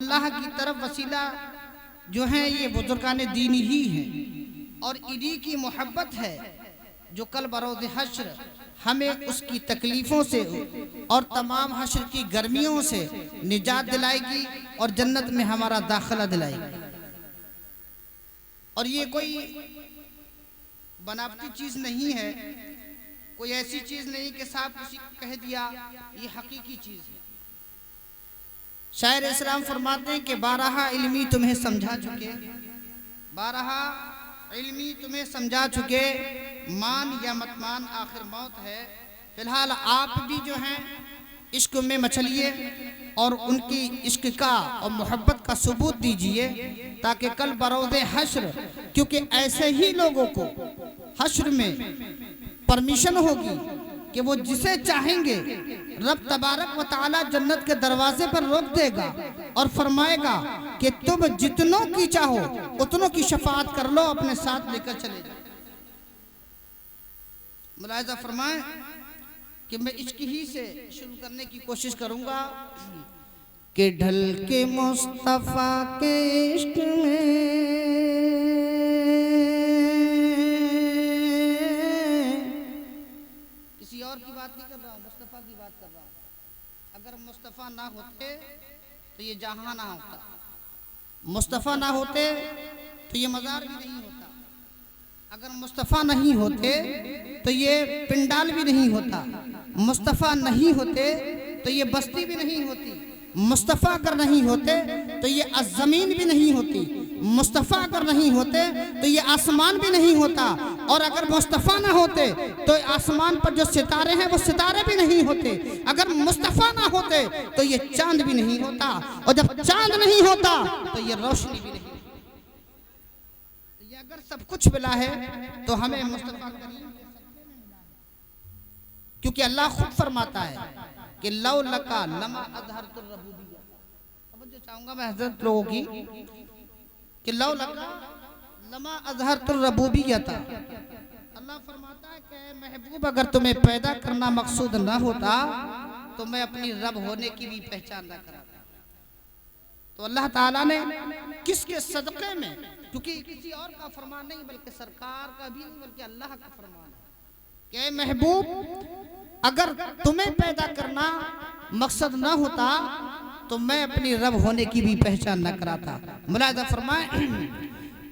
अल्लाह की तरफ वसीला जो है ये बुजुर्गान दीन ही हैं और इन्हीं की मोहब्बत है जो कल बरोज़ हश्र हमें उसकी तकलीफ़ों से और तमाम हश्र की गर्मियों से निजात दिलाएगी और जन्नत में हमारा दाखिला दिलाएगी। और ये कोई बनावटी चीज़ नहीं है, कोई ऐसी चीज़ नहीं कि साहब किसी को कह दिया, ये हकीकी चीज़ है। शायर इस्लाम फरमाते हैं कि बारहा इल्मी तुम्हें समझा चुके, बारहा इल्मी तुम्हें समझा चुके, मान या मत मान आखिर मौत है। फिलहाल आप भी जो हैं इश्क में मचलिए और उनकी इश्क का और मोहब्बत का सबूत दीजिए ताकि कल बरोज़े हश्र, क्योंकि ऐसे ही लोगों को हश्र में परमिशन होगी कि वो जिसे चाहेंगे रब तबारक व तआला जन्नत के दरवाजे पर रोक देगा और फरमाएगा कि तुम जितनों की चाहो उतनों की शफाअत कर लो, अपने साथ लेकर चले जाओ। मुलाहिज़ा फरमाएं कि मैं इश्क ही से शुरू करने की कोशिश करूंगा कि ढल के मुस्तफ़ा के इश्क में और की बात नहीं कर रहा हूँ, मुस्तफ़ा की बात कर रहा हूँ। अगर मुस्तफ़ा ना होते तो ये जहां ना होता, मुस्तफ़ा ना होते तो ये मज़ार भी नहीं होता, अगर मुस्तफ़ा नहीं होते तो ये पिंडाल भी नहीं होता, मुस्तफ़ा नहीं होते तो ये बस्ती भी नहीं होती, मुस्तफ़ा अगर नहीं होते तो ये ज़मीन भी नहीं होती, मुस्तफ़ा अगर नहीं होते तो ये आसमान भी नहीं होता, और अगर मुस्तफ़ा ना होते तो आसमान पर जो सितारे हैं वो सितारे भी नहीं होते, अगर मुस्तफ़ा ना होते तो ये चांद भी नहीं होता, और जब चांद नहीं होता तो ये रोशनी भी नहीं होती। ये अगर सब कुछ मिला है तो हमें मुस्तफ़ा करीम, क्योंकि अल्लाह खुद फरमाता है कि लौ लका लमा अज़हरतुर रबूबिय्या। समझो चाहूंगा मैं हज़रत लोगों की कि लौ लका लमा अज़हरतुर रबूबिय्या। अल्लाह फरमाता है कि महबूब अगर तुम्हें पैदा करना मकसूद ना होता तो मैं अपनी रब होने की भी पहचान ना कराता। तो अल्लाह ताला ने किसके सदक़े में, क्योंकि किसी और का फरमान नहीं बल्कि सरकार का भी नहीं बल्कि अल्लाह का फरमान है कि महबूब अगर तुम्हें पैदा करना मकसद ना होता तो मैं अपनी रब होने की भी पहचान न कराता। मुलाहिज़ा फरमाए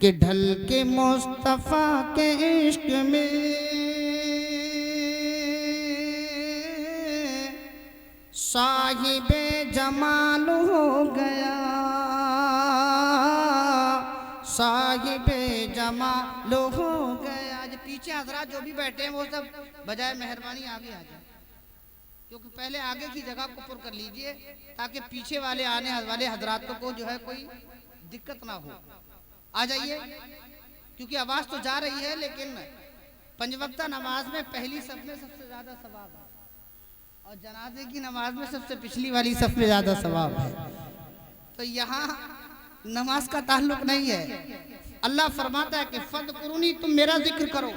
कि ढल के मुस्तफ़ा के इश्क में साहिबे जमाल हो गया, साहिबे जमाल हो गया। पीछे हजरात जो भी बैठे हैं वो सब बजाय मेहरबानी आगे आ जाए, क्योंकि पहले आगे की जगह को पुर कर लीजिए ताकि पीछे वाले आने वाले हजरातों को जो है कोई दिक्कत ना हो। आ जाइए, क्योंकि आवाज़ तो जा रही है लेकिन पंजवक्ता नमाज में पहली सफ में सबसे ज़्यादा सवाब है और जनाजे की नमाज में सबसे पिछली वाली सफ में ज़्यादा सवाब है। तो यहाँ नमाज का ताल्लुक नहीं है। अल्लाह फरमाता है कि फज़कुरूनी, तुम मेरा जिक्र करो,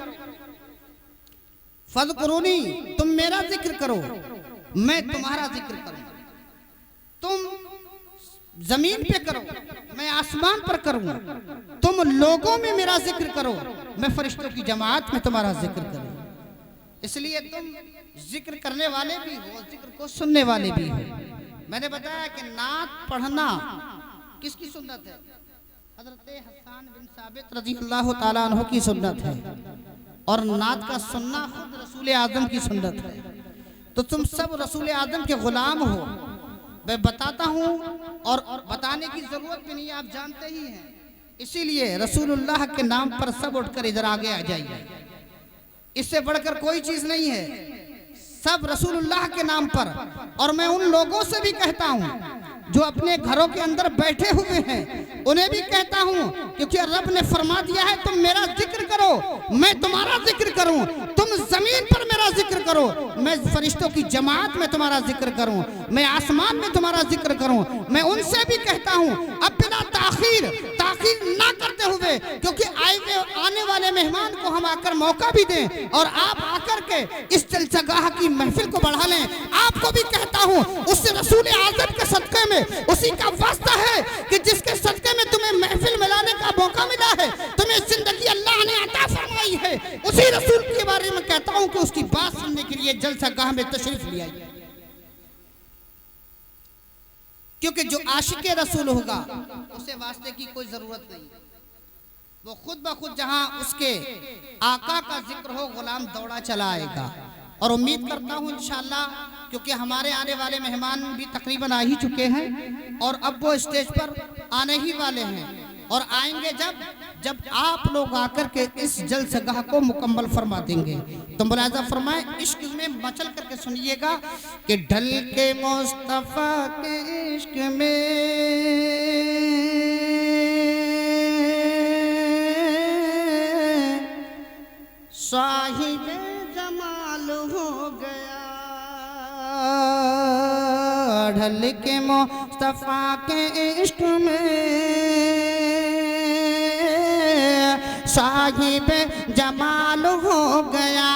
फज़कुरूनी तुम मेरा जिक्र करो, मैं तुम्हारा जिक्र करूं। तुम जमीन पे करो, मैं आसमान पर करूं। तुम लोगों में मेरा जिक्र करो, मैं फरिश्तों की जमात में तुम्हारा जिक्र करूं। इसलिए तुम जिक्र करने वाले भी हो, जिक्र को सुनने वाले भी हो। मैंने बताया कि नात पढ़ना किसकी सुन्नत है? हज़रत हसन बिन साबित रज़ियल्लाहु ताला अन्हु की सुन्नत है, और नात का सुनना खुद रसूल आज़म की सुन्नत है। तो तुम सब रसूल आज़म के गुलाम हो, मैं बताता हूँ और बताने की जरूरत भी नहीं, आप जानते ही हैं। इसीलिए रसूलुल्लाह के नाम पर सब उठकर इधर आगे आ जाइए, इससे बढ़कर कोई चीज नहीं है, सब रसूलुल्लाह के नाम पर। और मैं उन लोगों से भी कहता हूँ जो अपने घरों के अंदर बैठे हुए हैं, उन्हें भी कहता हूँ, क्योंकि रब ने फरमा दिया है तुम मेरा जिक्र करो, मैं तुम्हारा जिक्र करूं। तुम जमीन पर मेरा जिक्र करो, मैं फरिश्तों की जमात में तुम्हारा जिक्र करूं, मैं आसमान में तुम्हारा जिक्र करूं। मैं उनसे भी कहता हूं अब बिना ताखीर ना करते हुए, क्योंकि आने वाले मेहमान को हम आकर मौका भी दें और आप आकर के इस जलसगाह की महफिल को बढ़ा लें। आपको भी कहता हूं उस रसूल आज़म के सदक़े में उसी का वास्ता है ये जलसा गाह में तशरीफ ले आइए, क्योंकि जो आशिक रसूल होगा उसे वास्ते की कोई जरूरत नहीं, वो खुद ब खुद जहां उसके आका का जिक्र हो गुलाम दौड़ा चला आएगा। और उम्मीद करता हूं इंशाअल्लाह, क्योंकि हमारे आने वाले मेहमान भी तकरीबन आ ही चुके हैं और अब वो स्टेज पर आने ही वाले हैं और आएंगे जब आप लोग आकर के इस जलसगाह को मुकम्मल फरमा देंगे। तो मुलाजा फरमाए, इश्क में मचल करके सुनिएगा कि ढल के मुस्तफा के इश्क में साहिबे जमाल हो गया, ढल के मुस्तफा के इश्क में साहिबे जमाल हो गया,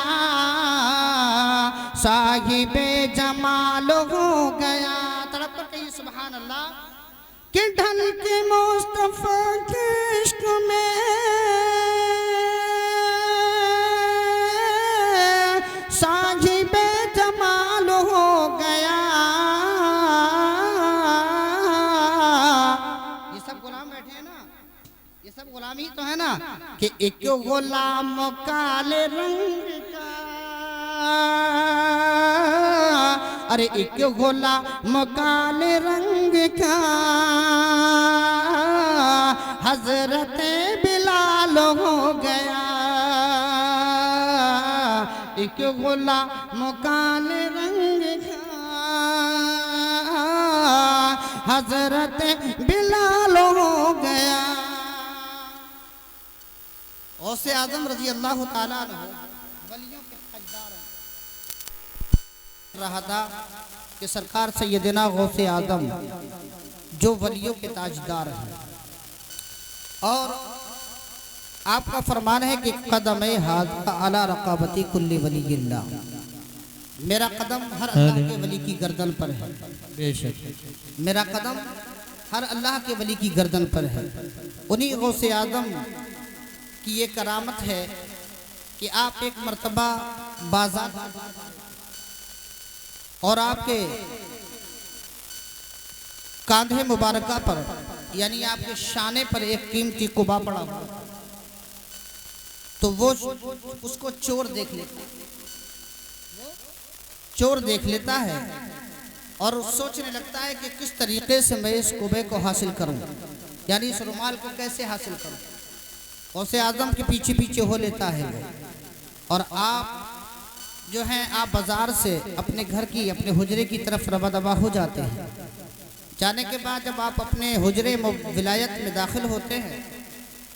साहिबे जमाल हो गया। तड़प कर कहिए सुभान अल्लाह कि ढल के मुस्तफा के इश्क में साहिबे जमाल हो गया। ये सब गुलाम बैठे हैं ना, ये सब गुलाम ही तो है ना कि एक गुलाम काले रंग का, अरे एक गुलाम काले रंग का हजरत बिलाल हो गया, एक गुलाम काले रंग का हजरत बिलाल हो गया। गौसे आजम रजी अल्लाह ताला अन्हु वलियों के ताजदार रहा था कि सरकार सैयदना गौसे आजम जो वलियों के ताजदार हैं, और आपका फरमान है कि कदम हाज़ा अला रकाबती कुल्ली वलीयिल्लाह, मेरा कदम हर अल्लाह के वली की गर्दन पर है। बेशक मेरा कदम हर अल्लाह के वली की गर्दन पर है। उन्हीं गौसे आजम की ये करामत है कि आप एक मर्तबा बाजार और आपके कांधे मुबारका पर यानी आपके शाने पर एक कीमती कुबा पड़ा हुआ, तो वो उसको चोर देख लेता है, चोर देख लेता है और सोचने लगता है कि किस तरीके से मैं इस कुबे को हासिल करूं, यानी इस रुमाल को कैसे हासिल करूं। गौसे आजम के पीछे पीछे हो लेता है वो, और आप जो हैं आप बाजार से अपने घर की अपने हुजरे की तरफ रवा दवा हो जाते हैं। जाने के बाद जब आप अपने हुजरे विलायत में दाखिल होते हैं,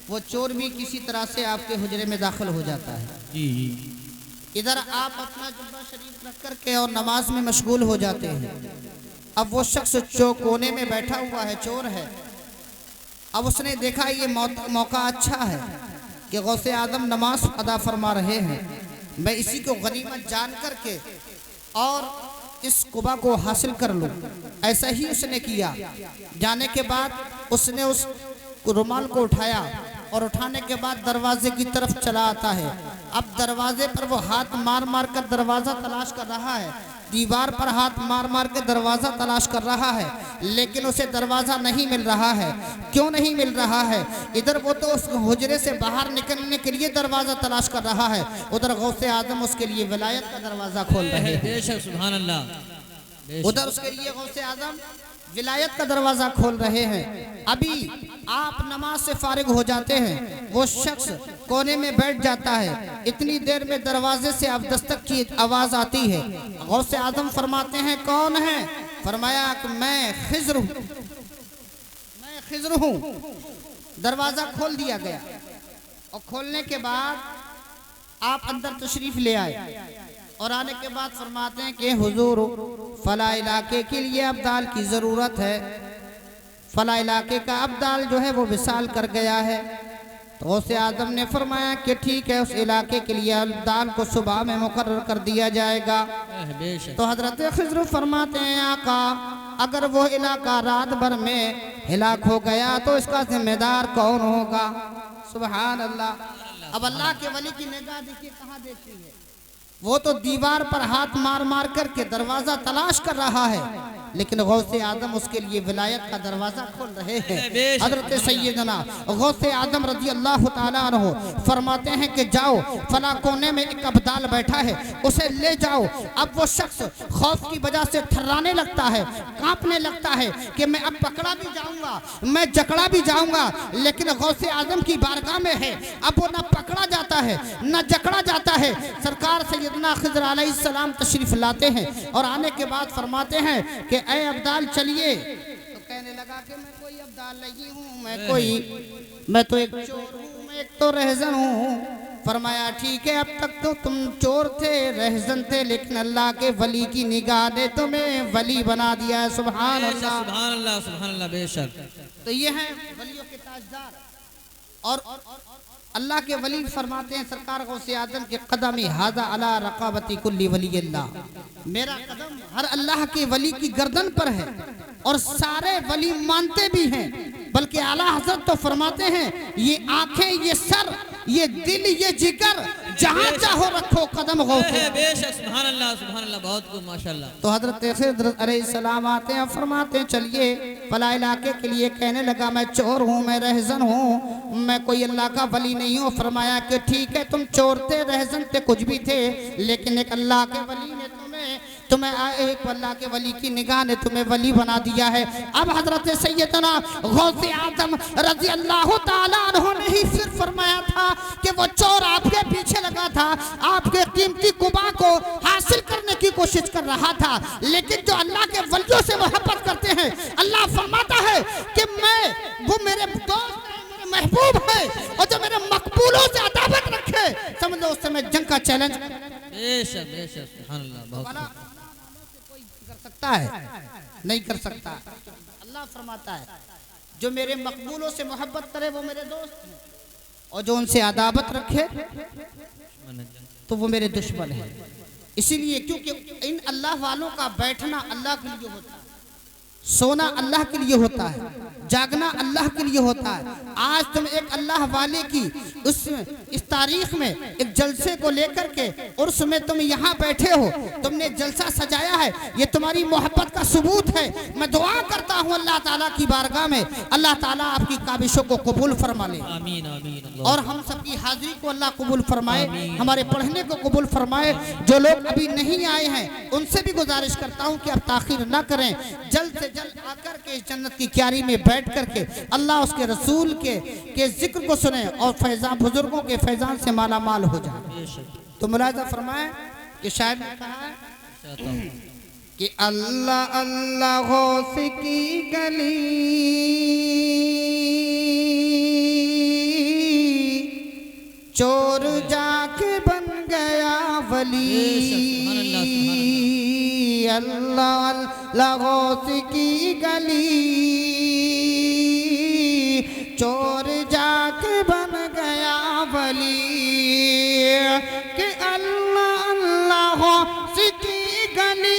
वो चोर भी किसी तरह से आपके हुजरे में दाखिल हो जाता है। इधर आप अपना जुब्बा शरीफ रख करके और नमाज में मशगूल हो जाते हैं। अब वो शख्स जो कोने में बैठा हुआ है चोर है, अब उसने देखा ये मौका अच्छा है कि गौसे आदम नमाज अदा फरमा रहे हैं, मैं इसी को गनीमत जान करके और इस कुबा को हासिल कर लूं। ऐसा ही उसने किया। जाने के बाद उसने उस रुमाल को उठाया और उठाने के बाद दरवाजे की तरफ चला आता है। अब दरवाजे पर वो हाथ मार मार कर दरवाज़ा तलाश कर रहा है, दीवार पर हाथ मार मार के दरवाज़ा तलाश कर रहा है, लेकिन उसे दरवाज़ा नहीं मिल रहा है। क्यों नहीं मिल रहा है? इधर वो तो उस हुजरे से बाहर निकलने के लिए दरवाज़ा तलाश कर रहा है, उधर गौसे आजम उसके लिए विलायत का दरवाज़ा खोल रहे हैं। सुभान अल्लाह। उधर उसके लिए गौसे आजम विलायत का दरवाज़ा खोल रहे हैं। अभी आप नमाज से फारिग हो जाते हैं, वो शख्स कोने में बैठ जाता है। इतनी देर में दरवाजे से अब दस्तक की आवाज़ आती है। गौसे आजम फरमाते हैं कौन है? फरमाया कि मैं खिज्र हूँ, मैं खिज्र हूँ। दरवाज़ा खोल दिया गया और खोलने के बाद आप अंदर तशरीफ ले आए और आने के बाद फरमाते हैं कि हुजूर फला इलाके के लिए अब्दाल की ज़रूरत है, फला इलाके का अब्दाल जो है वो विसाल कर गया है। तो गौसे आजम ने फरमाया कि ठीक है, उस इलाके के लिए अब्दाल को सुबह में मुकर्रर कर दिया जाएगा। तो हजरत खिज्र फरमाते हैं आका, अगर वो इलाका रात भर में हिलाक हो गया तो इसका जिम्मेदार कौन होगा? सुभान अल्लाह। अब अल्लाह के वली की निगाह देखिए कहाँ देखती है, वो तो दीवार पर हाथ मार मार करके दरवाजा तलाश कर रहा है, लेकिन गौसे आदम उसके लिए विलायत का दरवाजा खोल रहे हैं। हजरत सैयदना गौसे आदम रजी अल्लाह ताला अन्हु फरमाते हैं कि जाओ फला कोने में एक अब्दाल बैठा है, उसे ले जाओ। अब वो शख्स खौफ की वजह से थर्राने लगता है, कांपने लगता है कि मैं अब पकड़ा भी जाऊंगा, मैं जकड़ा भी जाऊंगा, लेकिन गौसे आदम की बारगाह में है। अब वो न पकड़ा जाता है न जकड़ा जाता है। सरकार सैयदना खिज़र अलैहिस्सलाम तशरीफ लाते हैं और आने के बाद फरमाते हैं कि ऐ अब्दाल चलिए। तो कहने लगा कि मैं कोई अब्दाल नहीं हूँ, मैं तो एक चोर हूँ, मैं एक तो रहज़न हूँ। फरमाया ठीक है, अब तक तो तुम चोर थे, रहज़न थे, लेकिन अल्लाह के वली की निगाह ने तुम्हें वली बना दिया है। सुभान अल्लाह, सुभान अल्लाह, सुभान अल्लाह, बेशक। तो ये हैं वलियों के ताजदार। और अल्लाह के वली फरमाते हैं सरकार गौसे आदम के कदम हाजा अला रकाबती कुल्ली वली अल्लाह, मेरा कदम हर अल्लाह के वली की गर्दन पर है। और सारे वली मानते भी हैं, बल्कि आला हज़रत तो फरमाते हैं ये आंखें, ये सर, ये दिल, ये जिगर जहाँ चाहो रखो कदम गौसे। बेशक, सुभान अल्लाह, सुभान अल्लाह, बहुत खूब, माशाअल्लाह। तो हजरत खिज़र अलैहिस्सलाम आते हैं, फरमाते हैं चलिए फला इलाके के लिए। कहने लगा मैं चोर हूँ, मैं रहज़न हूँ, मैं कोई अल्लाह का वली नहीं हूँ। फरमाया कि ठीक है, तुम चोर थे, रहज़न थे, कुछ भी थे, लेकिन एक अल्लाह के वली ने तुम्हें एक अल्लाह के वली की निगाह ने तुम्हें वली बना दिया है। अब हजरत सैयदना गौसे आदम रजी अल्लाह ताला अन्हु ने ही फिर फरमाया था कि वो चोर आपके पीछे लगा था, आपके कीमती कुबा को हासिल करने की कोशिश कर रहा था, लेकिन जो अल्लाह के वलियों से मोहब्बत करते हैं, अल्लाह फरमाता है कि वो मेरे दोस्त है, मेरे महबूब है, और जो मेरे मकबूलों से अदावत रखे, समझ लो उस समय जंग का चैलेंज। बेशक, बेशक, सुभान अल्लाह, बहुत कोई कर सकता है? नहीं कर सकता। अल्लाह फरमाता है जो मेरे मकबूलों से मोहब्बत करे वो मेरे दोस्त हैं, और जो उनसे अदावत रखे तो वो मेरे दुश्मन है। इसीलिए क्योंकि इन अल्लाह वालों का बैठना अल्लाह के लिए होता है, सोना अल्लाह के लिए होता है, जागना अल्लाह के लिए होता है। आज तुम एक अल्लाह वाले की इस तारीख में एक जलसे को लेकर के और उसमें तुम यहाँ बैठे हो, तुमने जलसा सजाया है, ये तुम्हारी मोहब्बत का सबूत है। मैं दुआ करता हूँ अल्लाह ताला की बारगाह में, अल्लाह ताला आपकी काबिशों को कबूल फरमा ले, आमीन, आमीन, और हम सबकी हाजिरी को अल्लाह कबूल फरमाए, हमारे पढ़ने को कबूल फरमाए। जो लोग अभी नहीं आए हैं उनसे भी गुजारिश करता हूँ कि आप ताखिर ना करें, जल्द से जल्द आकर के इस जन्नत की क्यारी में बैठ करके अल्लाह उसके रसूल के जिक्र को सुने और फैजान बुजुर्गों के फैजान से माला माल हो जाए। तो मुलाजा फरमाए कि शायद ने कहा है कि अल्लाह अल्लाह गौस की गली चोर जाके बन गया वली। अल्लाह अल्लाह गौस की गली चोर जाके बन गया वली, कि अल्लाह अल्लाह गौस की गली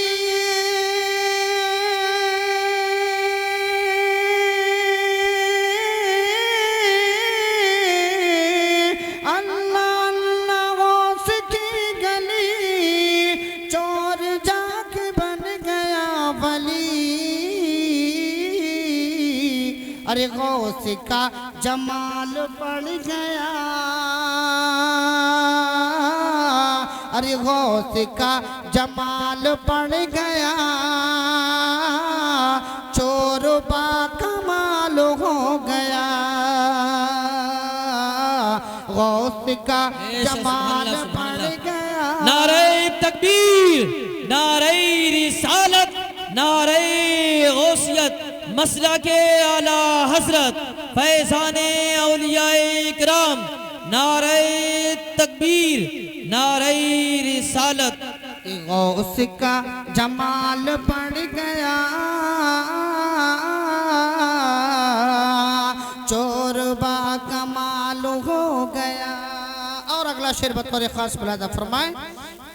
अरे गौस का जमाल पड़ गया, अरे गौस का जमाल पड़ गया, चोर बा कमाल हो गया, गौस का जमाल पड़ गया। नारे तकबीर, नारे रिसालत, नारे गौसियत, मसला के आला हजरत फैजाने औलियाए किराम, नारे तकबीर, नारे रिसालत। गौस का जमाल पड़ गया, चोर बा कमाल हो गया। और अगला शेर बतौर खास मुलादा फरमाए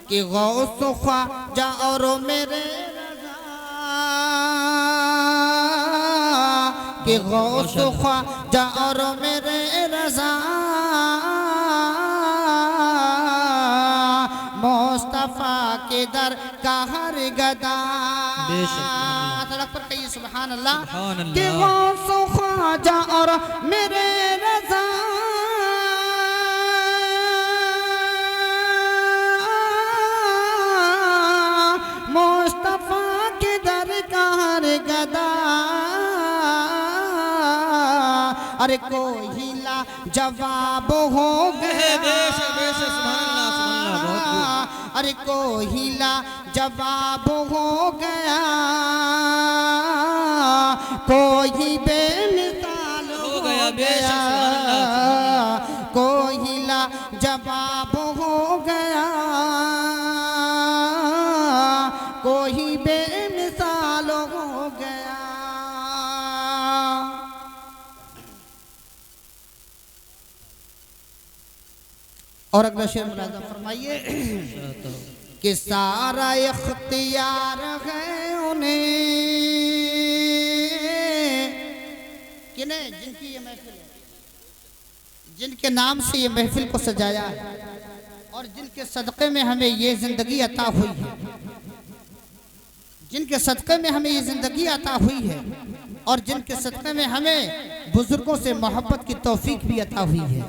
कि गौस ख्वाजा और मेरे कि गौस ख्वाजा और मेरे रज़ा मुस्तफा के दर का हर गदा। सड़क पर कहिए सुभान अल्लाह। कि गौसो ख्वाजा और मेरे रज़ा मुस्तफा के दर का हर गदा। अरे कोई ला जवाब हो गया। अरे कोई ला जवाब हो गया। कोई बेमिसाल हो गया। कोई ला जवाब हो गया। कोई बेमिसाल हो गया। और अगला शेर मुलाज़ा फरमाइए कि सारा इख्तियार है उन्हें, किन्हें, जिनकी ये महफिल है, जिनके नाम से ये महफिल को सजाया है और जिनके सदक़े में हमें ये ज़िंदगी अता हुई है, जिनके सदक़े में हमें ये ज़िंदगी अता हुई है और जिनके सदक़े में हमें बुज़ुर्गों से मोहब्बत की तौफ़ीक भी अता हुई है,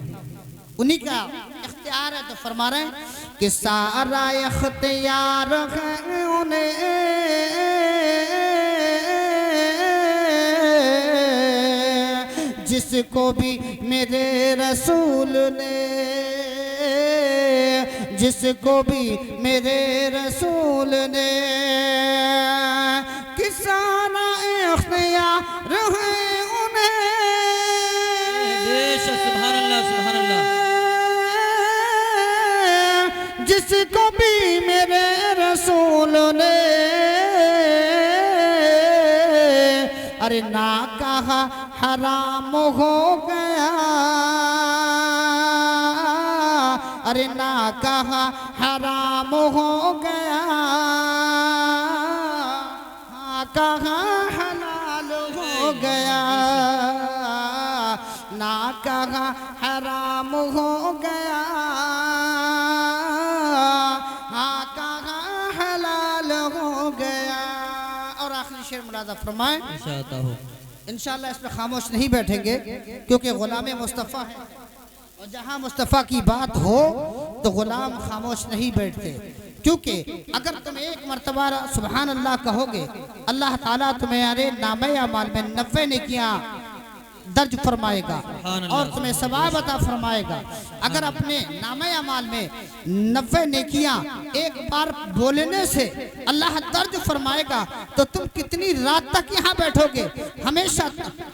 उन्हीं का इख्तियार है। तो फरमा रहे हैं कि सारा इख्तियार है उन्हें, जिसको भी मेरे रसूल ने, जिसको भी मेरे रसूल ने, कि सारा इख्तियार है उन्हें। सुभान अल्लाह, सुभान अल्लाह। जिसको भी मेरे रसूल ने अरे ना कहा हराम हो गया। अरे ना कहा हराम हो गया। हाँ कहा हलाल हो गया। ना कहा हराम हो गया। शेर मुलाज़ा फरमाएं इंशाअल्लाह। इस पर खामोश नहीं बैठेंगे क्योंकि गुलाम मुस्तफ़ा है और जहाँ मुस्तफ़ा की बात हो तो गुलाम खामोश नहीं बैठते। क्योंकि अगर तुम एक मर्तबा सुभान अल्लाह कहोगे, अल्लाह ताला तुम्हारे नामे अमाल में 90 नेकियां दर्ज फरमाएगा और तुम्हें सवाब अता फरमाएगा। अगर अपने नामे अमाल में 90 नेकियां एक बार बोलने से अल्लाह दर्ज फरमाएगा तो तुम कितनी रात तक यहाँ बैठोगे। हमेशा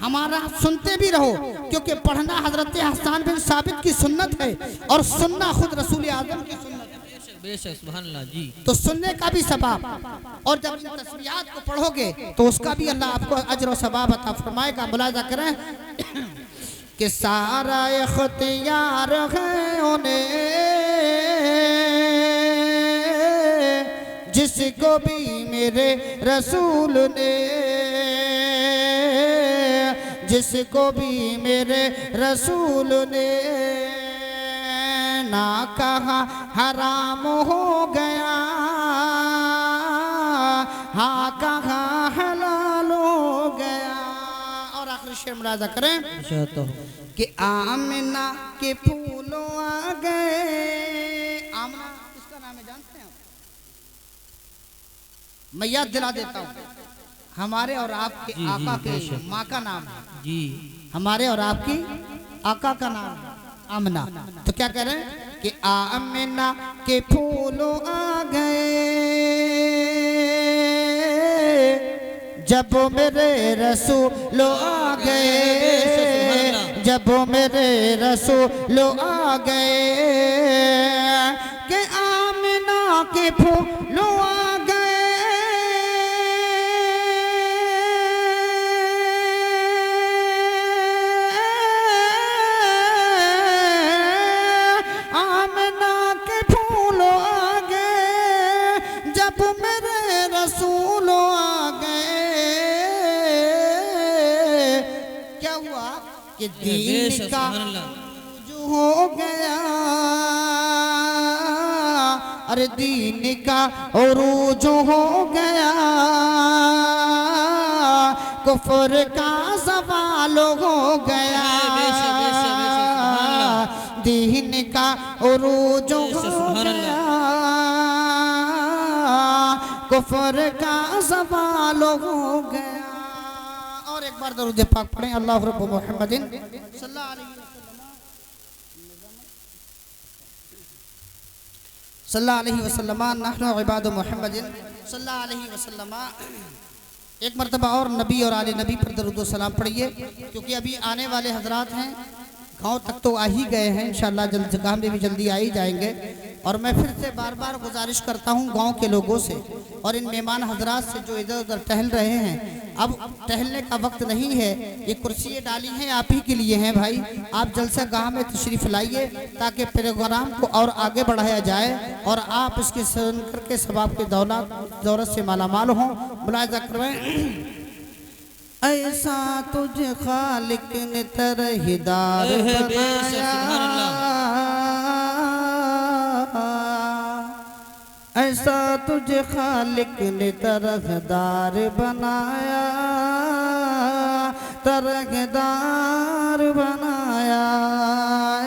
हमारा सुनते भी रहो क्योंकि पढ़ना हजरत हसन बिन साबित की सुन्नत है और सुनना खुद रसूल आज़म की सुन्नत है। बेशक सुभान अल्लाह जी। तो सुनने का भी सवाब और जब इन तस्बीहात को पढ़ोगे तो उसका भी अल्लाह आपको अजर और सवाब अता फरमाएगा। मुलाज़ा करें कि सारा इख्तियार है उन्हें, जिसको भी मेरे रसूल ने, जिसको भी मेरे रसूल ने ना कहा हराम हो गया। हाँ कहा हलाल हो गया। और आखिरी शेर मुलाज़ा करें कि आमना के फूलों आ गए। आमना किसका नाम है जानते हैं? मैं याद दिला देता हूँ, हमारे और आपके आका के माँ का नाम है जी। हमारे और आपकी आका का नाम है आमना। तो क्या कह रहे हैं कि आमना के फूलों आ गए जब मेरे रसूल आ गए, जब मेरे रसूल आ गए। कि आमना के फूलों आ गए। कि दीन का जो हो गया। अरे दीन का उरूज हो गया, कुफर का ज़वाल हो गया, दीन का उरूज हो गया, कुफर का ज़वाल हो गया। और एक बार दरूद पाक पढ़ें, अल्लाह रब्बु मुहम्मदिन सल्लल्लाहु अलैहि वसल्लम नहनु इबादु मुहम्मदिन सल्लल्लाहु अलैहि वसल्लम। एक मरतबा और नबी और आले नबी पर दरूद व सलाम पढ़िए, क्योंकि अभी आने वाले हजरात हैं, गांव तक तो आ ही गए हैं, इंशाअल्लाह जल्द जगह में भी जल्दी आ ही जाएंगे। और मैं फिर से बार बार गुजारिश करता हूं गांव के लोगों से और इन मेहमान हजरात से जो इधर उधर टहल रहे हैं, अब टहलने का वक्त नहीं है, ये कुर्सियाँ डाली हैं आप ही के लिए हैं भाई। आप जलसा गाह में तशरीफ़ लाइए ताकि प्रोग्राम को और आगे बढ़ाया जाए और आप इसके सुन करके सवाब के दौलत से मालामाल हों। मुलाहिज़ा करवाएं, ऐसा तुझे खालिक ने तरहदार बनाया, ऐसा तुझे खालिक ने तरहदार बनाया, तरहदार बनाया,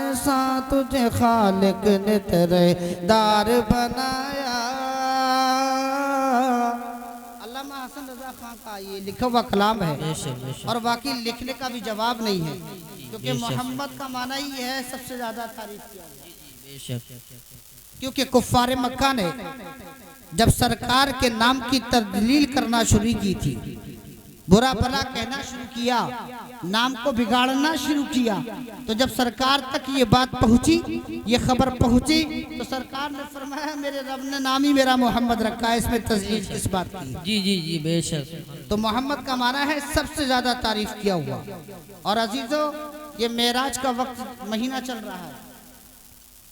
ऐसा तुझे खालिक ने तरहदार बनाया। अल्लामा हसन रजा खान का ये लिखा हुआ कलाम है और बाकी लिखने का भी जवाब नहीं है, क्योंकि मोहम्मद का माना ही है सबसे ज्यादा तारीफ किया। क्योंकि कुफ्फार मक्का ने जब सरकार के नाम की तदलील करना शुरू की थी, बुरा भला कहना शुरू किया, नाम को बिगाड़ना शुरू किया, तो जब सरकार तक ये बात पहुंची, ये खबर पहुंची, तो सरकार ने फरमाया मेरे रब ने नाम ही मेरा मोहम्मद रखा है, इसमें तस्लील किस बात की। जी जी जी बेशक। तो मोहम्मद का माना है सबसे ज्यादा तारीफ किया हुआ। और अजीजों, ये मेराज का वक्त महीना चल रहा है,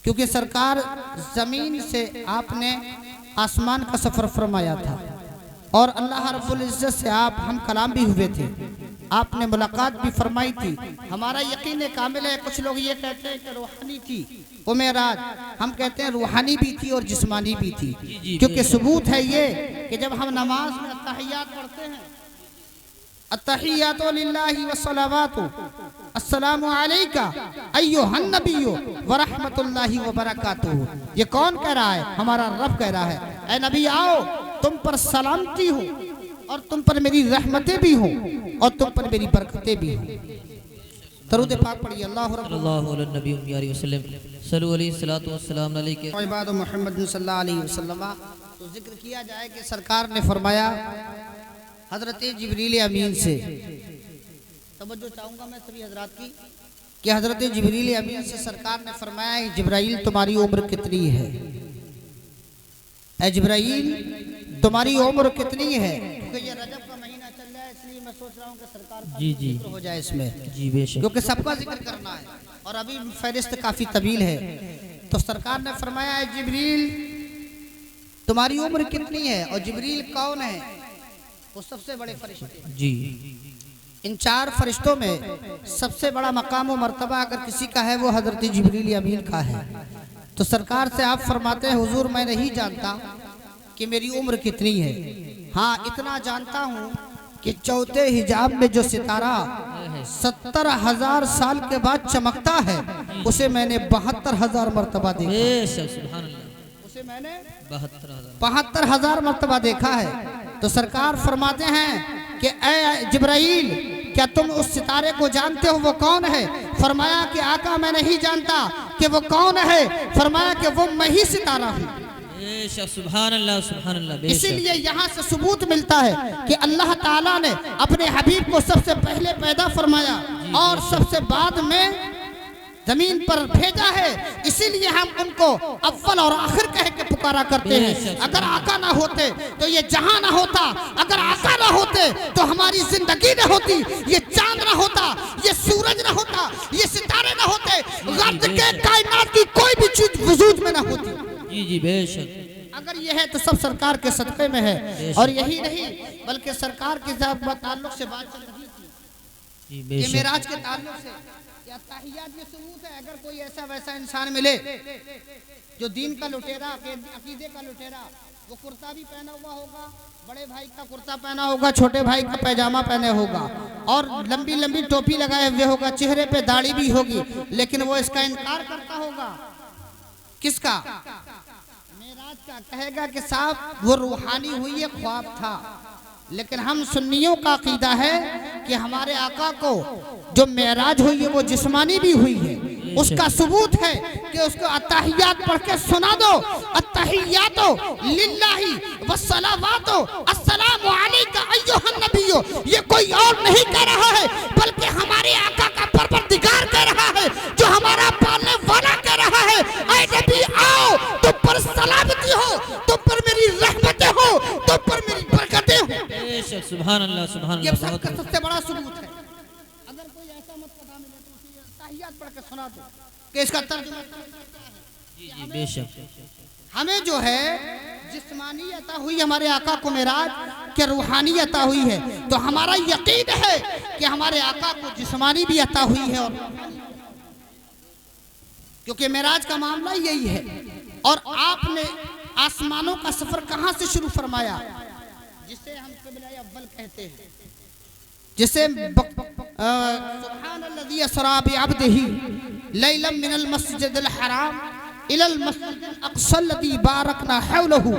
क्योंकि सरकार जमीन से आपने आसमान का सफर फरमाया था और अल्लाह रब्बुल इज्जत से आप हम कलाम भी हुए थे, आपने मुलाकात भी फरमाई थी। हमारा यकीन कामिल है, कुछ लोग ये कहते हैं कि रूहानी थी वो मेराज, हम कहते हैं रूहानी भी थी और जिस्मानी भी थी, क्योंकि सबूत है ये कि जब हम नमाज में अत्तहियात पढ़ते हैं, अत्तहियातु लिल्लाहि वस्सलावातु अस्सलामु अलैका अय्युहन नबिय्यु व रहमतुल्लाहि व बरकातुहू। ये कौन कह रहा है? हमारा रब कह रहा है, ऐ नबी आओ, तुम पर सलामती हो और तुम पर मेरी रहमतें भी हो और तुम पर मेरी बरकतें भी हो। दरूद पाक पढ़िए, अल्लाहु नबी वसल्लम सल्लल्लाहु अलैहि सलातु वस्सलाम अलैहि इबाद मुहम्मद सल्लल्लाहु अलैहि वसल्लम। तो जिक्र किया जाए कि सरकार ने फरमाया हजरत जिब्रील अमीन से, तवज्जो चाहूँगा मैं सभी हजरात की, कि हजरत जिब्रील अमीन से सरकार ने फरमाया जिब्राइल तुम्हारी उम्र कितनी है? ऐ जिब्राइल तुम्हारी उम्र कितनी है? क्योंकि ये रजब का महीना चल रहा है, इसलिए मैं सोच रहा हूँ कि सरकार जी जी हो जाए इसमें, जी बेशक, क्योंकि सबका जिक्र करना है और अभी फहरिस्त काफी तवील है। तो सरकार ने फरमाया जिब्रील तुम्हारी उम्र कितनी है? और जिब्रील कौन है? वो सबसे बड़े फरिश्ते जी। इन चार फरिश्तों में सबसे बड़ा मकाम व मर्तबा अगर किसी का है वो हजरत जिब्रील अमीन का है। तो सरकार से आप फरमाते हैं हुजूर मैं नहीं जानता कि मेरी उम्र कितनी है, हाँ इतना जानता हूँ कि चौथे हिजाब में जो सितारा 70,000 साल के बाद चमकता है उसे मैंने 72,000 मर्तबा देखा। उसे मैंने 72,000 मर्तबा देखा है। तो सरकार फरमाते हैं कि ऐ जिब्राइल क्या तुम उस सितारे को जानते हो, वो कौन है? फरमाया कि आका मैं नहीं जानता कि वो कौन है। फरमाया कि वो मैं ही सितारा हूँ। सुभान अल्लाह सुभान अल्लाह। इसीलिए यहाँ से सबूत मिलता है कि अल्लाह ताला ने अपने हबीब को सबसे पहले पैदा फरमाया और सबसे बाद में जमीन पर भेजा है। इसीलिए हम उनको अव्वल और आखिर कह के पुकारा करते हैं। अगर आका ना होते तो ये जहां ना होता, अगर आका ना होते तो हमारी जिंदगी ना होती, ये चांद ना होता, ये सूरज ना होता, ये सितारे ना होते, गर्द के कायनात की कोई भी चीज वजूद में ना होती। जी जी बेशक। अगर ये है तो सब सरकार के सदक़े में है। और यही नहीं बल्कि सरकार के ताल्लुक से बात चल रही थी, ये मेराज के ताल्लुक से या ताहियात ये सबूत है। अगर कोई ऐसा वैसा इंसान मिले जो दीन का लुटेरा, अकीदे का लुटेरा, वो कुर्ता भी पहना हुआ होगा, बड़े भाई का कुर्ता पहना होगा, छोटे भाई का पैजामा पहने होगा और लंबी लंबी टोपी लगाए हुए होगा, चेहरे पे दाढ़ी भी होगी, लेकिन वो इसका इनकार करता होगा। किसका? मेराज का। कहेगा कि साहब वो रूहानी हुई है, ख्वाब था। लेकिन हम सुन्नियों का अकीदा है कि हमारे आका को जो मेराज हुई है वो जिस्मानी भी हुई है। उसका सबूत है कि उसको अत्तहियात पढ़ के सुना दो। अत्तहियातो लिल्लाही वस्सलावातो अस्सलामु अलैका अय्युहन नबियो। ये कोई और नहीं कह रहा है बल्कि हमारे आका का परवरदिगार कह रहा है, जो हमारा पालने वाला कह रहा है। ऐ नबी आओ, तुम पर सलामती हो, तुम पर मेरी रहमतें हो, तुम पर मेरी बरकतें हो। बेशक सुभान अल्लाह सुभान ये अल्लाह। सबसे बड़ा सबूत है। अगर कोई ऐसा मत पता मिले तो उसे ताहियात पढ़ के सुना दो कि इसका तर्जुमा क्या है। जी जी बेशक। हमें जो है जिस्मानी अता हुई हमारे आका को मेराज के रूहानी अता हुई है, तो हमारा यकीन है कि हमारे आका को जिस्मानी भी अता हुई है। और क्योंकि मेराज का मामला यही है। और आपने आसमानों का सफर कहां से शुरू फरमाया, जिसे हम क़िबला अव्वल कहते हैं, जिसे सुब्हानल्लज़ी असरा बिअब्दिही लैलन मिनल मस्जिदिल हराम इलल मस्जिदिल अक़सल्लज़ी बारकना हौलहू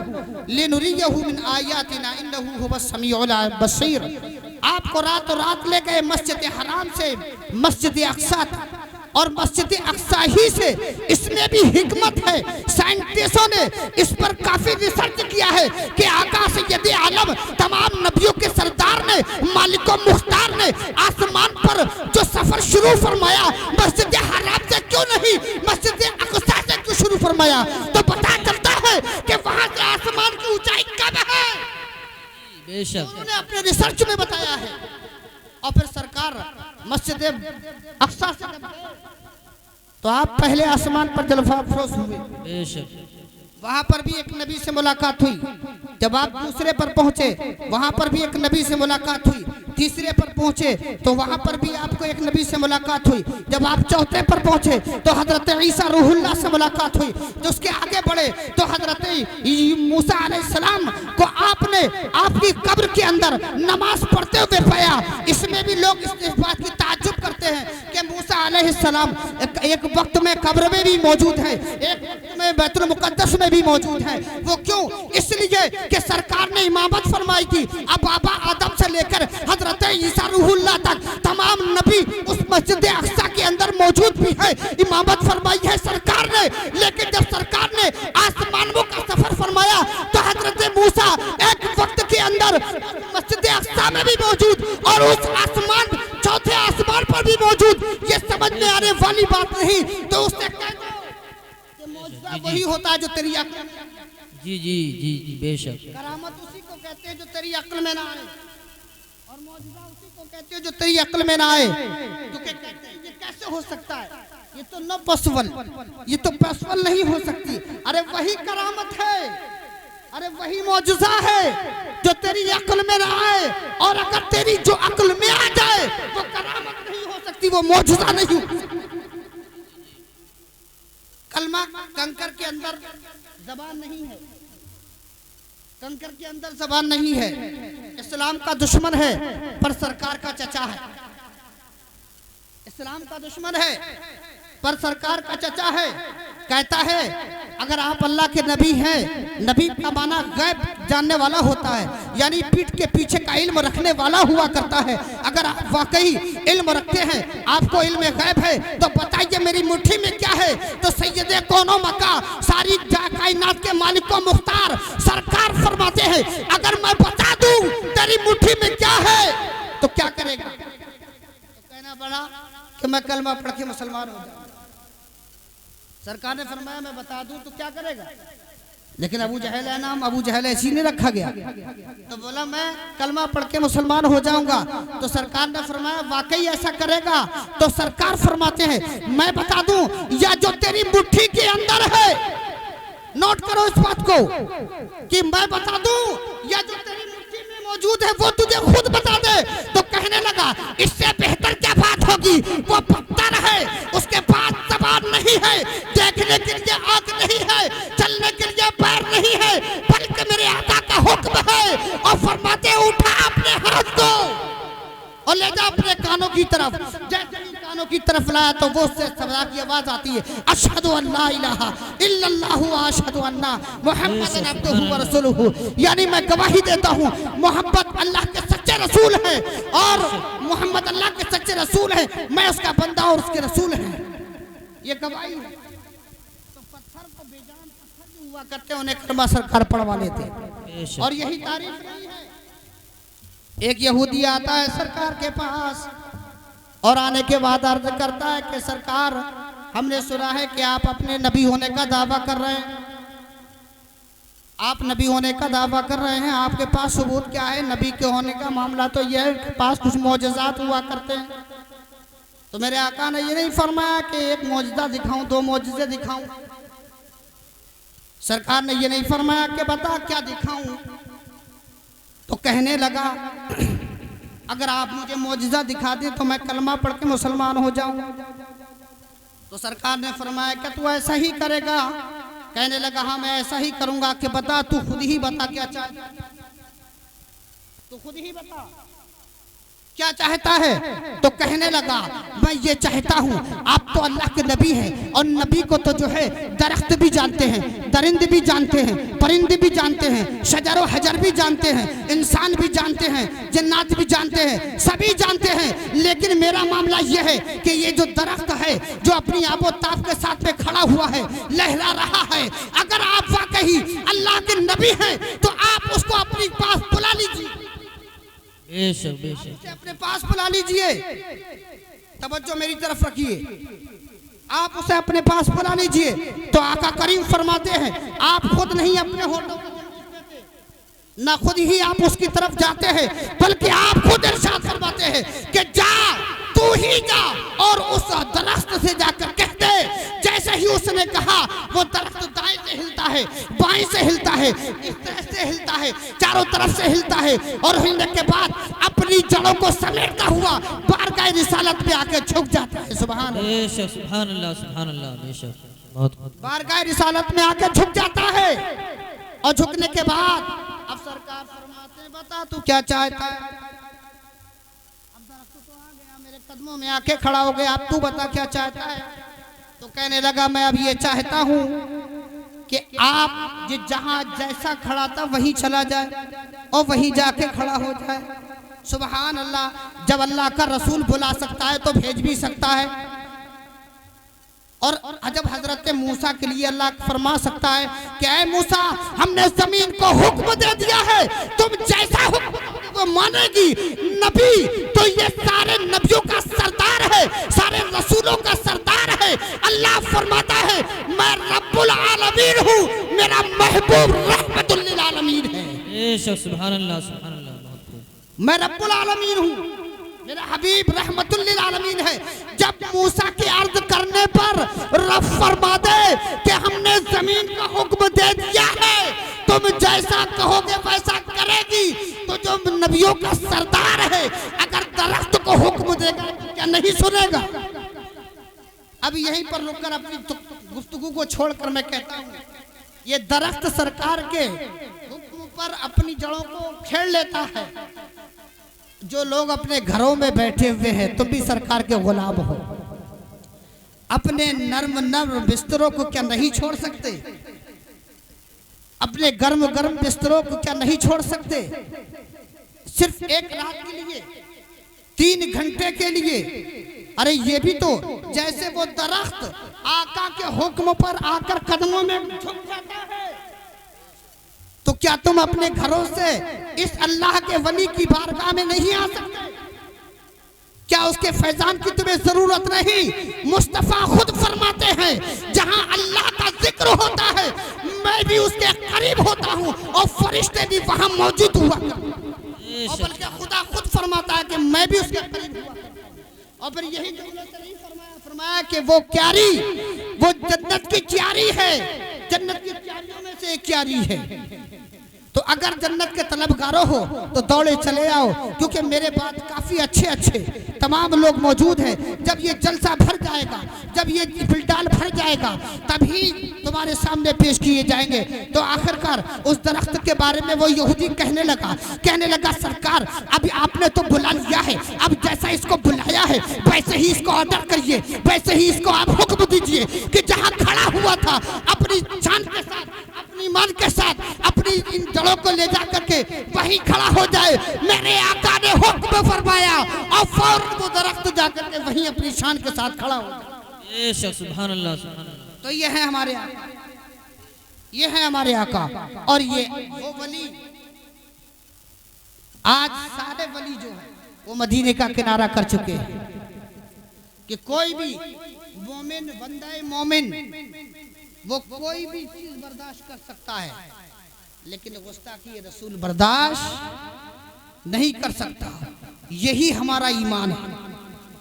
लिनुरियहू मिन आयातिना इन्नहू हुवस समीउल बसीर। आपको रातों रात ले गए मस्जिद हराम से मस्जिद अक़सा तक, और मस्जिद अक़सा ही से। इसमें भी हिकमत है। साइंटिस्टों ने इस पर काफी रिसर्च किया है कि आका सय्यद आलम तमाम नबियों के सरदार ने, मालिक मुख्तार ने आसमान पर जो सफर शुरू फरमाया मस्जिद हराम से क्यों नहीं, मस्जिद अक़सा से क्यों शुरू फरमाया? तो पता चलता है कि वहां से आसमान की ऊंचाई कम है। बेशक उन्होंने अपने रिसर्च में बताया है। और फिर सरकार मस्जिद अक़सा से जब गए तो आप पहले आसमान पर जलवा अफरोज हुए। बेशक वहां पर भी एक नबी से मुलाकात हुई। जब आप दूसरे पर पहुंचे वहां पर भी एक नबी से मुलाकात हुई। तीसरे पर पहुंचे तो वहां पर भी आपको एक नबी से मुलाकात हुई। जब आप चौथे पर पहुंचे तो हजरत ईसा रूहुल्लाह से मुलाकात हुई। जो उसके आगे बढ़े तो हजरत मूसा अलैहिस्सलाम को आपने आपकी कब्र के अंदर नमाज पढ़ते हुए पाया। इसमें भी लोग इस बात की ताज्जुब करते हैं कि मूसा अलैहिस्सलाम एक वक्त में कब्र में भी मौजूद है, एक वक्त में बैतुल मुक़द्दस में भी मौजूद है। वो क्यों? इसलिए कि सरकार ने इमामत फरमाई थी। अब बाबा आदम से लेकर हजरत ईसा रूहुल्लाह तक तमाम नबी उस मस्जिद अक़सा के अंदर मौजूद भी है। इमामत फरमाई है सरकार ने। लेकिन जब सरकार ने आसमानों का सफर फरमाया तो हजरत मूसा एक वक्त के अंदर मस्जिद अक़सा में भी मौजूद और उस आसमान चौथे आसमान पर भी मौजूद। ये समझ में आने वाली बात नहीं। तो उसने कहा कि मौजूदा वही होता है जो तेरी अक्ल। जी जी जी जी बेशक। करामत उसी को कहते हैं जो तेरी अक्ल में ना आए, और मौजूदा उसी को कहते हैं जो तेरी अक्ल में ना आए। क्योंकि कहते हैं ये कैसे हो सकता है, ये तो न पॉसिबल, ये तो पॉसिबल नहीं हो सकती। अरे वही करामत है, अरे वही मौजूदा है जो तेरी अक्ल में ना आए। और अगर तेरी जो अक्ल में आ जाए वो करामत नहीं हो सकती, वो मौजूदा नहीं हो सकती। कलमा कंकर के अंदर जबान नहीं है, कंकर के अंदर जबान नहीं है। इस्लाम का दुश्मन है पर सरकार का चचा है। इस्लाम का दुश्मन है पर सरकार का चचा है। कहता है अगर आप अल्लाह के नबी हैं, नबी का माना गैब जानने वाला होता है, यानी पीठ के पीछे का इल्म रखने वाला हुआ करता है। अगर आप वाकई इल्म रखते हैं, आपको इल्म गैब है, तो बताइए मेरी मुट्ठी में क्या है? तो सैयदे कौनो मका सारी कायनात के मालिक को मुख्तार सरकार फरमाते हैं अगर मैं बता दूं तेरी मुट्ठी में क्या है तो क्या करेगा? तो कहना पड़ा कि मैं कलमा पढ़ के मुसलमान हो जाऊं। सरकार ने फरमाया मैं बता दूं तो क्या करेगा? लेकिन अबू जहल है नाम, अबू जहल ऐसी नहीं रखा गया। तो बोला मैं कलमा पढ़ के मुसलमान हो जाऊंगा। तो सरकार ने फरमाया वाकई ऐसा करेगा? तो सरकार फरमाते हैं मैं बता दूं या जो तेरी मुट्ठी के अंदर है, नोट करो इस बात को कि मैं बता दूं या जो तेरी मुट्ठी में मौजूद है वो तुझे खुद बता दे। तो कहने लगा इससे बेहतर क्या बात होगी? वो पत्थर है नहीं है, देखने के लिए आंख नहीं है, चलने के लिए पैर नहीं है, बल्कि मेरे आका का हुक्म है। और फरमाते उठा अपने हाथ को और ले जा अपने कानों की तरफ। जैसे ही कानों की तरफ लाया तो वो उससे सदा की आवाज आती है, अशहदु अल्ला इलाहा इल्लल्लाहु व अशहदु अन्ना मुहम्मदन अब्दुहु व रसूलुहु। यानी मैं गवाही देता हूँ मोहम्मद अल्लाह के सच्चे रसूल है और मोहम्मद अल्लाह के सच्चे रसूल है, मैं उसका बंदा और उसके रसूल है। ये गवाही है। तो पत्थर को बेजान पत्थर जो हुआ करते उन्हें कलमा सरकार पढ़वा लेते। और यही तारीफ नहीं है। एक यहूदी आता है सरकार के पास और आने के बाद अर्ज करता है कि सरकार, हमने सुना है कि आप अपने नबी होने का दावा कर रहे हैं, आप नबी होने का दावा कर रहे हैं, आपके पास सबूत क्या है नबी के होने का? मामला तो यह है कि पास कुछ मौजज़ात हुआ करते हैं। तो मेरे आका ने ये नहीं फरमाया कि एक मौजज़ा दिखाऊं, दो मौजज़े दिखाऊं। सरकार ने ये नहीं फरमाया कि बता क्या दिखाऊं। तो कहने लगा अगर आप मुझे मौजज़ा दिखा दें तो मैं कलमा पढ़ के मुसलमान हो जाऊं। तो सरकार ने फरमाया कि तू ऐसा ही करेगा? कहने लगा हाँ मैं ऐसा ही करूंगा। कि बता, तू खुद ही बता क्या चाहता, तू खुद ही बता क्या चाहता है। तो कहने लगा मैं ये चाहता हूँ, आप तो अल्लाह के नबी हैं और नबी को तो जो है दरख्त भी जानते हैं, दरिंद भी जानते हैं, परिंदे भी जानते हैं, शजर व हजर भी जानते हैं, इंसान भी जानते हैं, जन्नात भी जानते हैं, सभी जानते हैं। लेकिन मेरा मामला यह है कि ये जो दरख्त है जो अपनी आबो ताब के साथ में खड़ा हुआ है, लहरा रहा है, अगर आप वाकई अल्लाह के नबी हैं तो आप उसको अपने पास बुला लीजिए, बेशक बेशक अपने पास बुला लीजिए। तवज्जो मेरी तरफ रखिए, आप उसे अपने पास बुला लीजिए। तो आका करीम फरमाते हैं आप खुद नहीं अपने होठों को ना खुद ही आप उसकी तरफ जाते हैं, बल्कि आप खुद इरशाद फरमाते हैं कि जा, तू ही जा और उस दरख्त से जाकर कहते। जैसे ही उसने कहा वो दरख्त दाएं से हिलता है, बाएं से हिलता है, इस तरह से हिलता है, चारों तरफ से हिलता है और हिलने के बाद अपनी जड़ों को समेटता हुआ बारगाह रिसालत में आके झुक जाता है। सुभान अल्लाह, बेशक सुभान अल्लाह, सुभान अल्लाह, बेशक बहुत बारगाह रिसालत में आके झुक जाता है। और झुकने के बाद अब सरकार फरमाते हैं बता तू क्या चाहता है। अब दरख्त तो आ गया, मेरे कदमों में आके खड़ा हो गया, अब तू बता क्या चाहता है। तो कहने लगा मैं अब ये चाहता हूँ कि आप ये जहाँ जैसा खड़ा था वहीं चला जाए और वहीं जाके खड़ा हो जाए। सुभान अल्लाह, जब अल्लाह का रसूल बुला सकता है तो भेज भी सकता है। और जब हजरत मूसा के लिए अल्लाह फरमा सकता है कि ऐ मूसा, हमने जमीन को हुक्म दे दिया है, तुम जैसा हुक्म वो मानेगी। नबी तो ये सारे नबियों का सरदार है, सारे रसूलों का सरदार है। अल्लाह फरमाता है मैं रब्बुल आलमीन हूँ, मेरा महबूब रहमतुल लिल आलमीन है। बेशक सुभान अल्लाह, सुभान अल्लाह, मैं रब्बुल आलमीन हूँ, मेरा हबीब रहमतुल लिल आलमीन है। जब मूसा की अर्ज करने पर रब फरमा दे कि हमने जमीन का हुक्म दे दिया है, तुम जैसा कहोगे वैसा करेगी, तो जो नबियों का सरदार है अगर दरख्त को हुक्म देगा तो क्या नहीं सुनेगा। अब यहीं पर रुककर अपनी गुफ्तगू को छोड़कर मैं कहता हूँ ये दरख्त सरकार के हुक्म पर अपनी जड़ों को खेड़ लेता है। जो लोग अपने घरों में बैठे हुए हैं तुम भी सरकार के गुलाम हो, अपने नर्म नर्म बिस्तरों को क्या नहीं छोड़ सकते, अपने गर्म गर्म बिस्तरों को क्या नहीं छोड़ सकते, सिर्फ एक रात के लिए, 3 घंटे के लिए। अरे ये भी तो जैसे वो दरख्त आका के हुक्म पर आकर कदमों में झुक जाता है, तो क्या तुम अपने घरों से इस अल्लाह के वली की बारगाह में नहीं आ सकते? क्या उसके फैजान की तुम्हें जरूरत नहीं? मुस्तफा खुद फरमाते हैं जहां अल्लाह का जिक्र होता है मैं भी उसके करीब होता हूं और फरिश्ते भी वहां मौजूद हुआ करते। और बल्कि खुदा खुद फरमाता है कि मैं भी उसके करीब हुआ करता। और फिर यही फरमाया कि वो क्यारी, वो जन्नत की क्यारी है, जन्नत की क्यारियों में से एक क्यारी है। तो अगर जन्नत के तलबगारों हो तो दौड़े चले आओ, क्योंकि मेरे बाद काफ़ी अच्छे अच्छे तमाम लोग मौजूद हैं। जब ये जलसा भर जाएगा, जब ये बिल्डाल भर जाएगा, तभी तुम्हारे सामने पेश किए जाएंगे। तो आखिरकार उस दरख्त के बारे में वो यहूदी कहने लगा सरकार अभी आपने तो बुला लिया है, अब जैसा इसको बुलाया है वैसे ही इसको ऑर्डर करिए, वैसे ही इसको आप हुक्म दीजिए कि जहाँ खड़ा हुआ था अपनी जान के साथ, अपनी ईमान के साथ, अपनी इन जड़ों को ले जा करके वहीं खड़ा हो जाए। मेरे आका ने हुक्म फरमाया और फौरन वो दरख्त जा करके वहीं अपनी शान के साथ खड़ा हो जाए। सुभान अल्लाह, सुभान अल्लाह। तो ये है हमारे आका, ये है हमारे आका। और ये वो वली, आज सारे वली जो है वो मदीने का किनारा कर चुके हैं कि कोई भी मोमिन, बंदा मोमिन, वो कोई भी चीज बर्दाश्त कर सकता है, लेकिन गुस्ताखी रसूल बर्दाश्त नहीं कर सकता। यही हमारा ईमान है।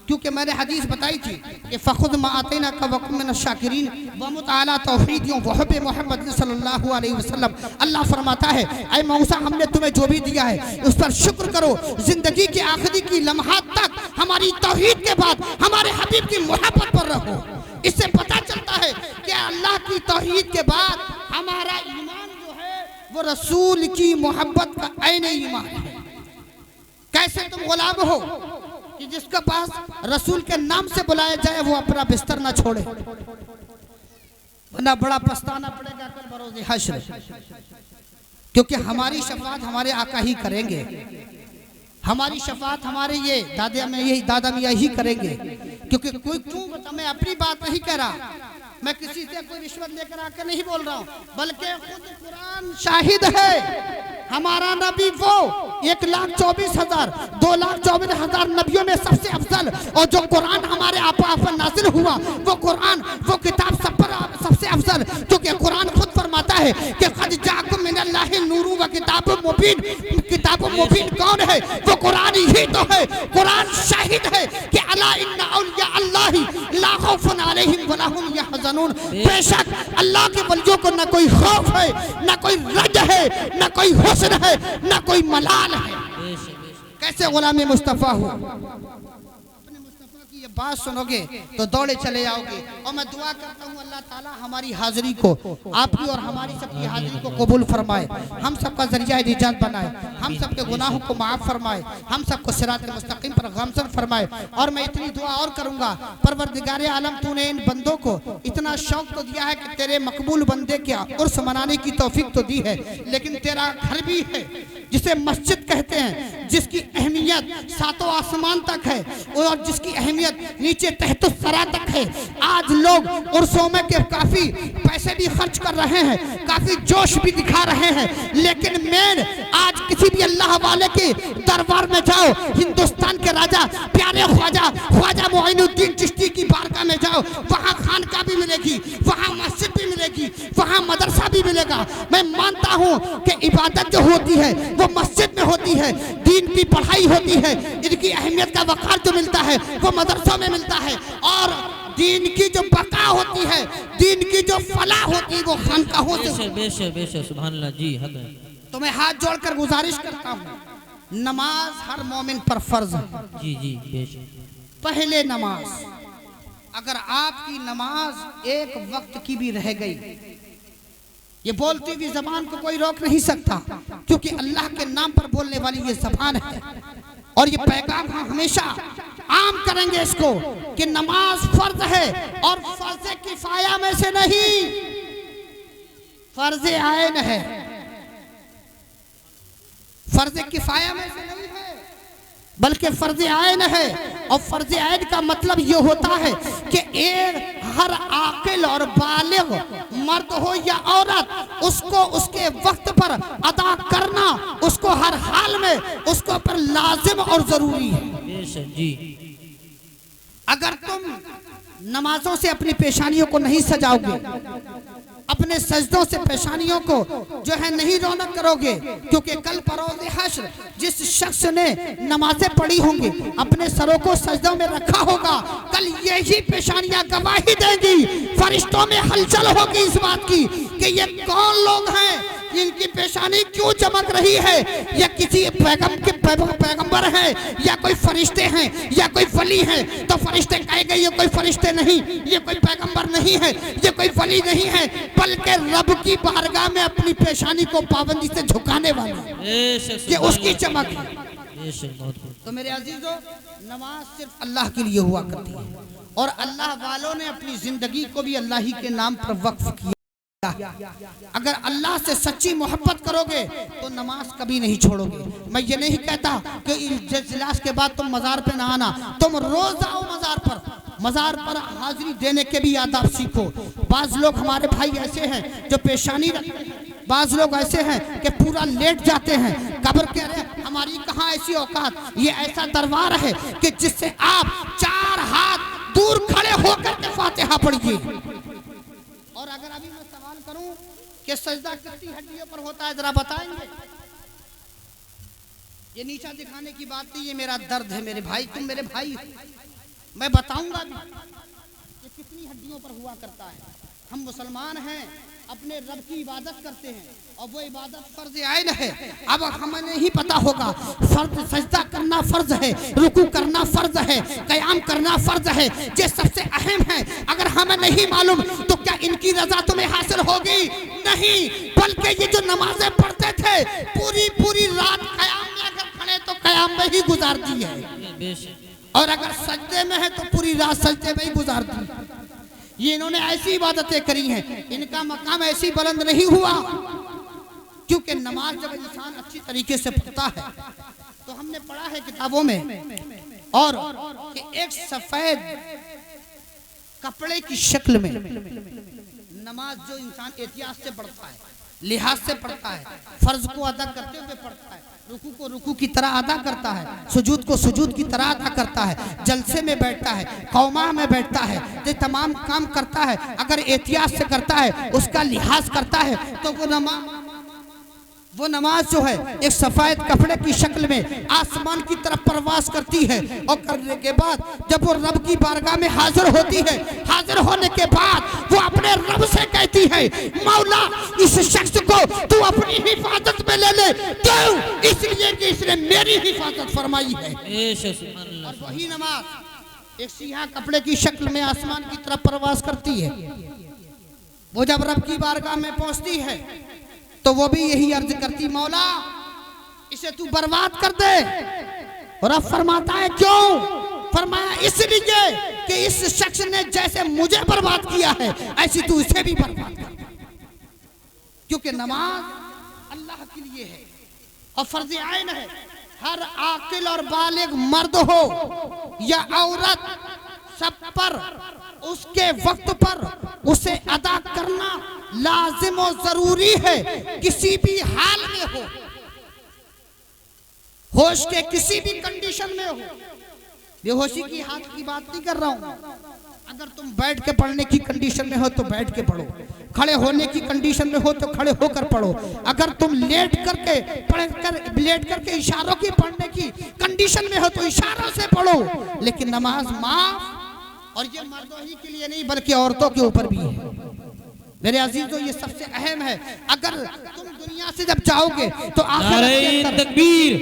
क्योंकि मैंने हदीस बताई थी कि फ़ख़ुद मा आतैना का वकुम मिन शाकिरीन व मुतआला तौहीदियों व हुब्बे मोहम्मद सल्लल्लाहु अलैहि वसल्लम। अल्लाह फरमाता है, ऐ मूसा हमने तुम्हें जो भी दिया है उस पर शुक्र करो, जिंदगी के आखिरी की लम्हात तक हमारी तौहीद के बाद हमारे हबीब की मोहब्बत पर रहो। इससे पता चलता है कि अल्लाह की तौहीद के बाद हमारा ईमान जो है वो रसूल की मोहब्बत का ऐन ईमान है। कैसे तुम गुलाम हो कि जिसके पास रसूल के नाम से बुलाया जाए वो अपना बिस्तर ना छोड़े, वरना बड़ा पछताना पड़ेगा कल बरोज़े हश्र। क्योंकि हमारी शफाअत हमारे आका ही करेंगे, हमारी शफाअत हमारे ये दादा मियाँ ही करेंगे। क्योंकि कोई क्यों बता, मैं अपनी बात नहीं कह रहा, मैं किसी से कोई रिश्वत लेकर आकर नहीं बोल रहा हूँ, बल्कि खुद कुरान शाहिद है। हमारा नबी वो 1,24,000 2,24,000 नबियों में सबसे अफजल, और जो कुरान हमारे आपा पर नाजिल हुआ वो कुरान, वो किताब सब पर सबसे अफजल। क्योंकि कुरान खुद फरमाता है कि क़द जाअकुम मिनल्लाहि नूरुन व किताबुम मुबीन। किताबुम मुबीन कौन है? वो कुरान ही तो है। कुरान शाहिद है कि अला इन्ना औलिया अल्लाहि ला खौफुन अलैहिम व ला हुम यहज़नून। बेशक अल्लाह के वलियों को न कोई खौफ है, न कोई रज है, न कोई हुस्न है, न कोई मलाल है। कैसे गुलामी मुस्तफ़ा हो? अपने मुस्तफ़ा की ये बात सुनोगे तो दौड़े चले आओगे। और मैं दुआ करता हूँ अल्लाह ताला हमारी हाजिरी को, आपकी और हमारी सबकी हाजिरी को कबूल फरमाए, हम सबका जरिया निजात बनाए, हम सबके गुनाहों को माफ़ फरमाए, हम सबको सिरात मुस्तकीम पर गामज़न फरमाए। और मैं इतनी दुआ और करूँगा, परवरदिगारे आलम तूने इन बंदों को इतना शौक तो दिया है कि तेरे मकबूल बंदे के उर्स मनाने की तौफीक तो दी है, लेकिन तेरा घर भी है जिसे मस्जिद कहते हैं, जिसकी अहमियत सातों आसमान तक है और जिसकी अहमियत नीचे तहत सरा तक है। आज लोग उर्सों में के काफ़ी पैसे भी खर्च कर रहे हैं, काफ़ी जोश भी दिखा रहे हैं, लेकिन मैं आज किसी भी अल्लाह वाले के दरबार में जाओ, हिंदुस्तान के राजा प्यारे ख्वाजा मोइनुद्दीन चिश्ती की बारगाह में जाओ, वहाँ खानका भी मिलेगी, वहाँ मस्जिद भी मिलेगी, वहाँ मदरसा भी मिलेगा। मैं मानता हूँ कि इबादत जो होती है वो मस्जिद में होती है, दीन की पढ़ाई होती है, इनकी अहमियत का वक़ार जो मिलता है वो मदरसों में मिलता है, और दीन की जो बका होती है, दीन की जो फलाह होती है वो खानकाहों से। बेशक सुभान अल्लाह जी, हक है। तो मैं हाथ जोड़कर गुजारिश करता हूँ, नमाज हर मोमिन पर फर्ज है। जी जी बेशक। पहले नमाज, अगर आपकी नमाज एक वक्त की भी रह गई, ये बोलती हुई जबान को कोई रोक नहीं सकता, क्योंकि अल्लाह के नाम पर बोलने वाली ये जबान है। और ये पैगाम हम हमेशा आम करेंगे इसको कि नमाज फर्ज है, और फर्ज किफाया में से नहीं, फर्ज आयन है। फर्ज किफाया में से नहीं है, बल्कि फर्ज आयन है। और फर्ज आयन का मतलब ये होता है कि एक हर आकिल और बालिग मर्द हो या औरत, उसको उसके वक्त पर अदा करना, उसको हर हाल में उसको पर लाजिम और जरूरी है। जी। अगर तुम नमाजों से अपनी पेशानियों को नहीं सजाओगे, अपने सजदों से पेशानियों को जो है नहीं रौनक करोगे, क्योंकि कल बरोज़े हश्र जिस शख्स ने नमाजें पढ़ी होंगी, अपने सरों को सजदों में रखा होगा, कल यही पेशानियां गवाही देंगी, फरिश्तों में हलचल होगी इस बात की कि ये कौन लोग हैं कि इनकी पेशानी क्यों चमक रही है, ये किसी पैगंबर है या कोई फरिश्ते हैं या कोई वली है। तो फरिश्ते कहेंगे ये कोई फरिश्ते नहीं, ये कोई पैगंबर नहीं है, ये कोई वली नहीं है, बल्कि रब की बारगाह में अपनी पेशानी को पाबंदी से झुकाने वाले, ये उसकी चमक है। तो मेरे अजीजों, नमाज सिर्फ अल्लाह के लिए हुआ करती है और अल्लाह वालों ने अपनी जिंदगी को भी अल्लाह ही के नाम पर वक्फ किया। अगर अल्लाह से सच्ची मोहब्बत करोगे तो नमाज कभी नहीं छोड़ोगे। मैं ये नहीं कहता कि इजलास के बाद तुम मज़ार पे ना आना, तुम रोज आओ मज़ार पर हाजिरी देने के भी आदाब सीखो। बाज़ लोग हमारे भाई ऐसे हैं जो पेशानी रखते हैं, बाज़ लोग ऐसे हैं कि पूरा लेट जाते हैं कब्र के। अरे हमारी कहाँ ऐसी औकात, ये ऐसा दरबार है कि जिससे आप 4 हाथ दूर खड़े होकर के फातिहा पढ़िए। और अगर अभी मैं सवाल करूं कि सजदा कितनी हड्डियों पर होता है, जरा बताएंगे? ये नीचा दिखाने की बात नहीं, ये मेरा दर्द है मेरे भाई, तुम मेरे भाई। मैं बताऊंगा भी कि कितनी हड्डियों पर हुआ करता है। हम मुसलमान हैं, अपने रब की इबादत करते हैं और वो इबादत फर्ज आइन है। अब हमें नहीं पता होगा फर्ज सजदा करना फर्ज है, रुकू करना फर्ज है, क़याम करना फर्ज है, ये सबसे अहम है। अगर हमें नहीं मालूम तो क्या इनकी रजा तुम्हें हासिल होगी? नहीं, बल्कि ये जो नमाजें पढ़ते थे पूरी रात क़याम में अगर खड़े तो क़याम में ही गुजार दी है, और अगर सजदे में है तो पूरी रात सजदे में ही गुजार दी। ये इन्होंने ऐसी इबादतें करी हैं, इनका मकाम ऐसी बुलंद नहीं हुआ, क्योंकि नमाज जब इंसान अच्छी तरीके से पढ़ता है तो हमने पढ़ा है किताबों में और कि एक सफेद कपड़े की शक्ल में नमाज जो इंसान एहतियात से पढ़ता है, लिहाज से पढ़ता है, फर्ज को अदा करते हुए पढ़ता है, रुकू को रुकू की तरह अदा करता है, सुजूद को सुजूद की तरह अदा करता है, जलसे में बैठता है, कौमा में बैठता है, ये तमाम काम करता है, अगर एहतियात से करता है, उसका लिहाज करता है, तो वो नमाज जो है एक सफेद कपड़े की शक्ल में आसमान की तरफ परवास करती है। और करने के बाद जब वो रब की बारगाह में हाजिर होती है, हाजिर होने के बाद वो अपने रब से कहती है, मौला इस शख्स को तू अपनी हिफाजत में ले ले, क्यों? इसलिए कि इसने मेरी हिफाजत फरमाई है। और वही नमाज एक सियाह कपड़े की शक्ल में आसमान की तरफ परवास करती है। वो जब रब की बारगाह में पहुंचती है तो वो भी यही अर्ज करती, मौला इसे तू बर्बाद कर दे। और अब फरमाता है क्यों? फरमाया इसलिए कि इस शख्स ने जैसे मुझे बर्बाद किया है ऐसी तू इसे भी बर्बाद कर दे, क्योंकि नमाज अल्लाह के लिए है और फर्ज आइन है। हर आकिल और बालिग मर्द हो या औरत, सब पर उसके वक्त पर उसे अदा करना लाजिम और जरूरी है, किसी भी हाल में हो, होश के किसी भी कंडीशन में हो। बेहोशी की हाथ की बात नहीं कर रहा हूं। अगर तुम बैठ के पढ़ने की कंडीशन में हो तो बैठ के पढ़ो, खड़े होने की कंडीशन में हो तो खड़े होकर पढ़ो, अगर तुम लेट करके इशारों की पढ़ने की कंडीशन में हो तो इशारों से पढ़ो। लेकिन नमाज माफ, और ये मर्दों ही के लिए नहीं बल्कि औरतों के ऊपर भी है। मेरे अजीजों, ये सबसे अहम है। अगर तुम दुनिया से जब जाओगे तो नारे तकबीर,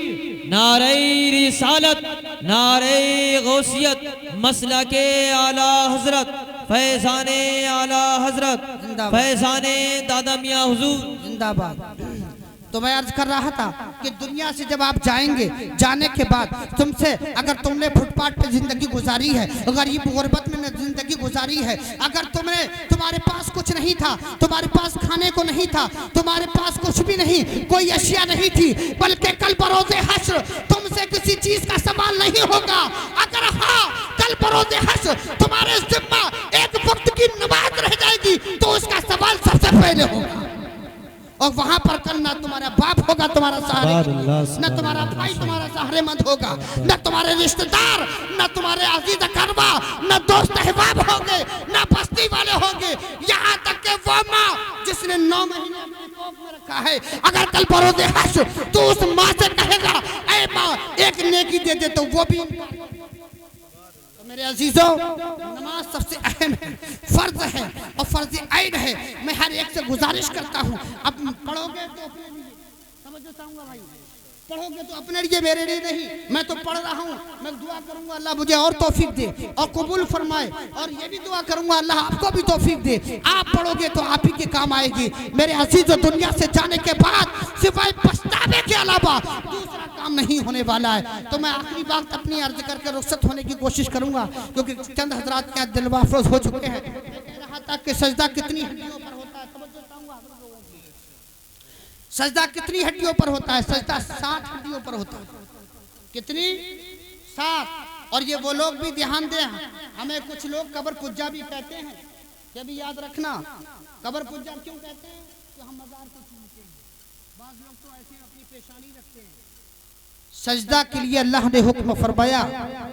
नारे रिसालत, नारे गौसियत, मसला के आला हजरत, फैजाने आला हजरत, फैजाने दादा मियां हुजूर जिंदाबाद। तो मैं अर्ज कर रहा था कि दुनिया से जब आप जाएंगे, जाने के बाद तुमसे अगर तुमने फुटपाथ पे जिंदगी गुजारी है, गरीब गुर्बत में जिंदगी गुजारी है, अगर तुम्हारे पास कुछ नहीं था, तुम्हारे पास खाने को नहीं था, तुम्हारे पास कुछ भी नहीं, कोई अशिया नहीं थी, बल्कि कल बरोज़े हश्र तुमसे किसी चीज का सवाल नहीं होगा। अगर हाँ, कल बरोज़े हश्र तुम्हारे जिम्मा एक वक्त की नमाज रह जाएगी तो उसका सवाल सबसे पहले होगा। और वहां पर कल ना तुम्हारा बाप होगा तुम्हारा सहारे, न तुम्हारा भाई तुम्हारा सहारेमंद होगा, न तुम्हारे रिश्तेदार, न तुम्हारे अजीज अकरबा, न दोस्त अहबाब होंगे, न बस्ती वाले होंगे, यहाँ तक के वो माँ जिसने 9 महीने अपने कोख में रखा है, अगर कल बरोज़े हश्र तो उस माँ से कहेगा, ऐ माँ एक नेकी दे दे, तो वो भी। मेरे अजीजों, नमाज सबसे अहम है, फर्ज है और फर्ज ऐन है। मैं हर एक से गुजारिश करता हूँ, अब पढ़ोगे तो अपने लिए, समझना चाहूँगा भाई, पढ़ोगे तो अपने लिए, मेरे लिए नहीं। मैं तो पढ़ रहा हूँ, मैं दुआ करूँगा अल्लाह मुझे और तौफीक दे और कबूल फरमाए, और ये भी दुआ करूँगा अल्लाह आपको भी तौफीक दे। आप पढ़ोगे तो आप ही के काम आएगी। मेरे अजीजों, दुनिया से जाने के बाद सिवाय पछतावे के अलावा दूसरा काम नहीं होने वाला है। तो मैं आखिरी बात अपनी अर्ज करके रुखसत होने की कोशिश करूँगा, क्योंकि चंद हजरात के दिल महफूज हो चुके हैं। मैं कह रहा था कि सजदा कितनी हड्डियों पर होता है, समझना चाहूँगा। सजदा कितनी हड्डियों पर होता है? सजदा 60 हड्डियों पर होता है। कितनी? 60। और ये वो लोग भी ध्यान दें, हमें कुछ लोग कबर पुज्जा भी कहते हैं, ये भी याद रखना। कबर पुज्जा क्यों कहते हैं? कि हम मजार को चूमते हैं। बाज़ लोग तो ऐसे अपनी पेशानी रखते हैं। सजदा के लिए अल्लाह ने हुक्म फरमाया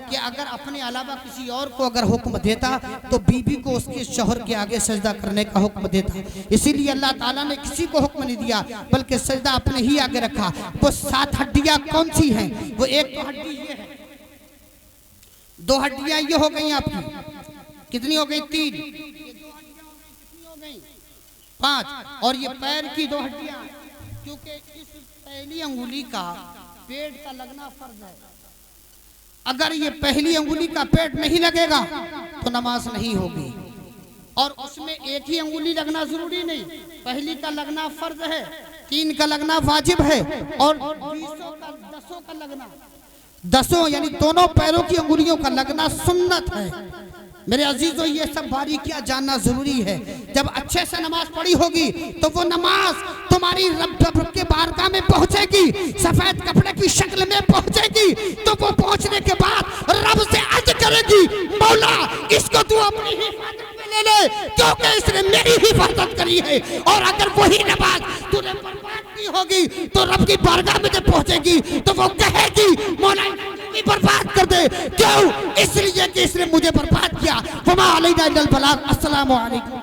कि अगर अपने अलावा किसी और को अगर हुक्म देता तो बीबी को उसके शौहर के आगे सजदा करने का हुक्म देता। इसीलिए अल्लाह ताला ने किसी को हुक्म नहीं दिया, बल्कि सजदा अपने ही आगे रखा। वो 7 हड्डियां कौन सी हैं? वो एक तो हड्डी ये है, 2 हड्डियां ये हो गई आपकी, कितनी हो गई? 3। ये 2 हड्डियां कितनी हो गई? 5। और ये पैर की 2 हड्डियां, क्योंकि इस पहली अंगुली का पेट का लगना फर्ज है। अगर ये पहली अंगुली का पेट नहीं लगेगा तो नमाज नहीं होगी। और उसमें एक ही अंगुली लगना जरूरी नहीं, पहली का लगना फर्ज है, 3 का लगना वाजिब है, और 20 का 10 का लगना, 10 यानी दोनों पैरों की अंगुलियों का लगना सुन्नत है। मेरे अजीजों, ये सब बारीकियां जानना जरूरी है। जब अच्छे से नमाज पढ़ी होगी तो वो नमाज तुम्हारी रब के बारगाह में पहुंचेगी, सफेद कपड़े की शक्ल में पहुंचेगी। तो वो पहुंचने के बाद रब से अर्ज करेगी, मौला इसको तू अपनी हिफाजत में ले ले, क्योंकि इसने मेरी हिफाजत करी है। और अगर वही नमाज तूने बर्बाद की होगी तो रब की बारगाह में जब पहुंचेगी तो वो कहेगी, मौला बर्बाद कर दे। क्यों? इसलिए कि इसने मुझे बर्बाद किया। वमा अलैना इल्लल बलाग। अस्सलामु अलैकुम।